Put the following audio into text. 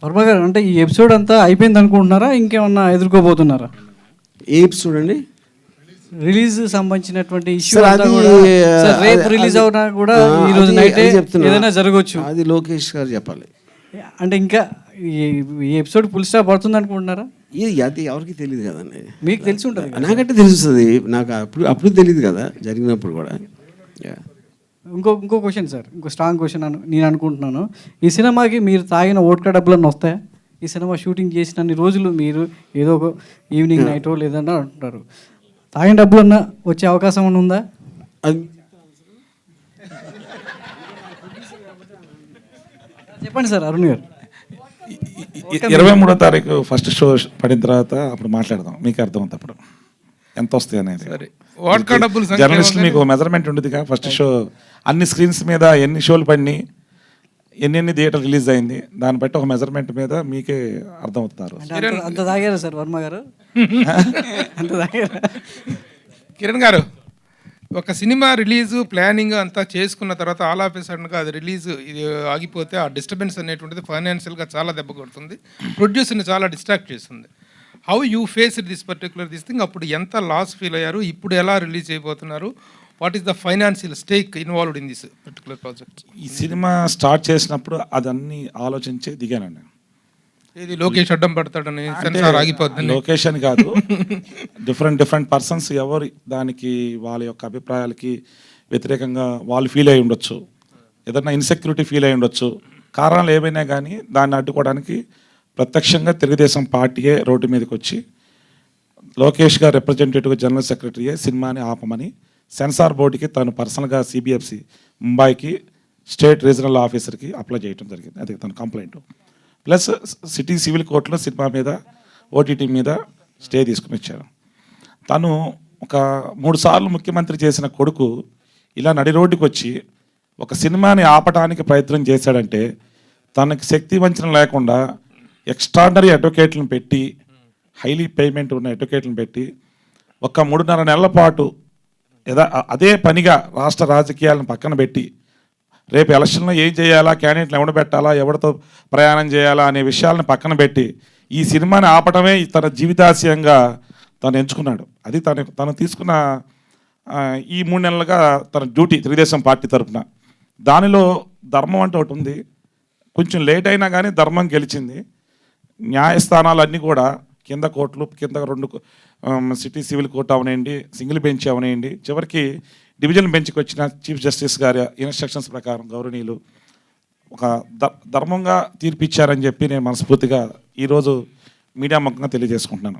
వర్మ గారు, అంటే ఈ ఎపిసోడ్ అంతా అయిపోయింది అనుకుంటున్నారా, ఇంకేమన్నా ఎదుర్కోబోతున్నారా? ఏ ఎపిసోడ్ అండి? రిలీజ్ సంబంధించినటువంటి ఇష్యూ సార్, అంతా అది కూడా సార్ రేపు రిలీజ్ అవునా కూడా ఈ రోజు నైటే ఏదైనా జరగవచ్చు. అది లోకేష్ గారు చెప్పాలి. అంటే ఇంకా ఈ ఎపిసోడ్ ఫుల్ స్టాప్ పడుతుంది అనుకుంటున్నారా? అది ఎవరికి తెలియదు కదండి. మీకు తెలిసి ఉంటుంది. నాకంటే తెలుస్తుంది, నాకు అప్పుడు తెలియదు కదా జరిగినప్పుడు కూడా. ఇంకో క్వశ్చన్ సార్, ఇంకో స్ట్రాంగ్ క్వశ్చన్ నేను అనుకుంటున్నాను. ఈ సినిమాకి మీరు తాగిన ఓట్కా డబ్బులన్నీ వస్తాయా? ఈ సినిమా షూటింగ్ చేసినన్ని రోజులు మీరు ఏదో ఒక ఈవినింగ్ నైటో లేదన్నా అంటున్నారు, తాగిన డబ్బులన్నా వచ్చే అవకాశం ఏమైనా ఉందా? చెప్పండి సార్ అరుణ్ గారు. 23వ తారీఖు ఫస్ట్ షో పడిన తర్వాత అప్పుడు మాట్లాడదాం, మీకు అర్థమవుతుంది అప్పుడు ఎంత వస్తాయి అనేది. జర్నలిస్ట్ మీకు మెజర్మెంట్ ఉండదుగా. ఫస్ట్ షో అన్ని స్క్రీన్స్ మీద ఎన్ని షోలు పడినాయి, ఎన్ని థియేటర్ రిలీజ్ అయింది, దాన్ని బట్టి ఒక మెజర్మెంట్ మీద మీకే అర్థమవుతున్నారు. అంత తాగారా సార్ వర్మ గారు? అంత తాగారా? కిరణ్ గారు, ఒక సినిమా రిలీజు ప్లానింగ్ అంతా చేసుకున్న తర్వాత ఆల్ ఆఫ్ ఎ సడన్గా అది రిలీజ్ ఇది ఆగిపోతే ఆ డిస్టర్బెన్స్ అనేటువంటిది ఫైనాన్షియల్గా చాలా దెబ్బ కొడుతుంది, ప్రొడ్యూసర్ని చాలా డిస్ట్రాక్ట్ చేస్తుంది. How you face this thing? అప్పుడు ఎంత లాస్ ఫీల్ అయ్యారు, ఇప్పుడు ఎలా రిలీజ్ అయిపోతున్నారు, what is the financial stake involved in this particular project? ఈ సినిమా స్టార్ట్ చేసినప్పుడు అదన్నీ ఆలోచించే దిగానండి. ఇది లోకేష్ అడ్డం పడతాడని, సెన్సార్ ఆగిపోద్దని. లోకేష్ అని కాదు, డిఫరెంట్ పర్సన్స్ ఎవరు దానికి వాళ్ళ యొక్క అభిప్రాయాలకి వ్యతిరేకంగా వాళ్ళు ఫీల్ అయి ఉండొచ్చు, ఏదైనా ఇన్సెక్యూరిటీ ఫీల్ అయి ఉండొచ్చు. కారణాలు ఏమైనా కానీ దాన్ని అడ్డుకోవడానికి ప్రత్యక్షంగా తెలుగుదేశం పార్టీయే రోడ్డు మీదకి వచ్చి లోకేష్ గారు రిప్రజెంటేటివ్ జనరల్ సెక్రటరీయే సినిమాని ఆపమని సెన్సార్ బోర్డుకి తను పర్సనల్గా సిబిఎఫ్సి ముంబైకి స్టేట్ రీజనల్ ఆఫీసర్కి అప్లై చేయడం జరిగింది. అది తన కంప్లైంట్. ప్లస్ సిటీ సివిల్ కోర్టులో సినిమా మీద ఓటీటీ మీద స్టే తీసుకుని వచ్చారు. తను ఒక 3 సార్లు ముఖ్యమంత్రి చేసిన కొడుకు ఇలా నడి రోడ్డుకి వచ్చి ఒక సినిమాని ఆపటానికి ప్రయత్నం చేశాడంటే తనకి శక్తి వంచన లేకుండా ఎక్స్ట్రాడనరీ అడ్వకేట్లను పెట్టి, హైలీ పేమెంట్ ఉన్న అడ్వకేట్లను పెట్టి ఒక 3.5 నెలల పాటు అదే పనిగా రాష్ట్ర రాజకీయాలను పక్కన పెట్టి రేపు ఎలక్షన్లో ఏం చేయాలా, క్యాండిడేట్లు ఎవడ పెట్టాలా, ఎవరితో ప్రయాణం చేయాలా అనే విషయాలను పక్కన పెట్టి ఈ సినిమాని ఆపటమే తన జీవితాశయంగా తను ఎంచుకున్నాడు. అది తను తీసుకున్న ఈ 3 నెలలుగా తన డ్యూటీ తెలుగుదేశం పార్టీ తరఫున. దానిలో ధర్మం అంటే ఒకటి ఉంది, కొంచెం లేట్ అయినా కానీ ధర్మం గెలిచింది. న్యాయస్థానాలన్నీ కూడా కింద కోర్టులు, కింద 2 సిటీ సివిల్ కోర్టు అవనేయండి, సింగిల్ బెంచ్ అవనేయండి, చివరికి డివిజన్ బెంచ్కి వచ్చిన చీఫ్ జస్టిస్ గారి ఇన్స్ట్రక్షన్స్ ప్రకారం గౌరవనీయులు ఒక ధర్మంగా తీర్పిచ్చారని చెప్పి నేను మనస్ఫూర్తిగా ఈరోజు మీడియా ముఖంగా తెలియజేసుకుంటున్నాను.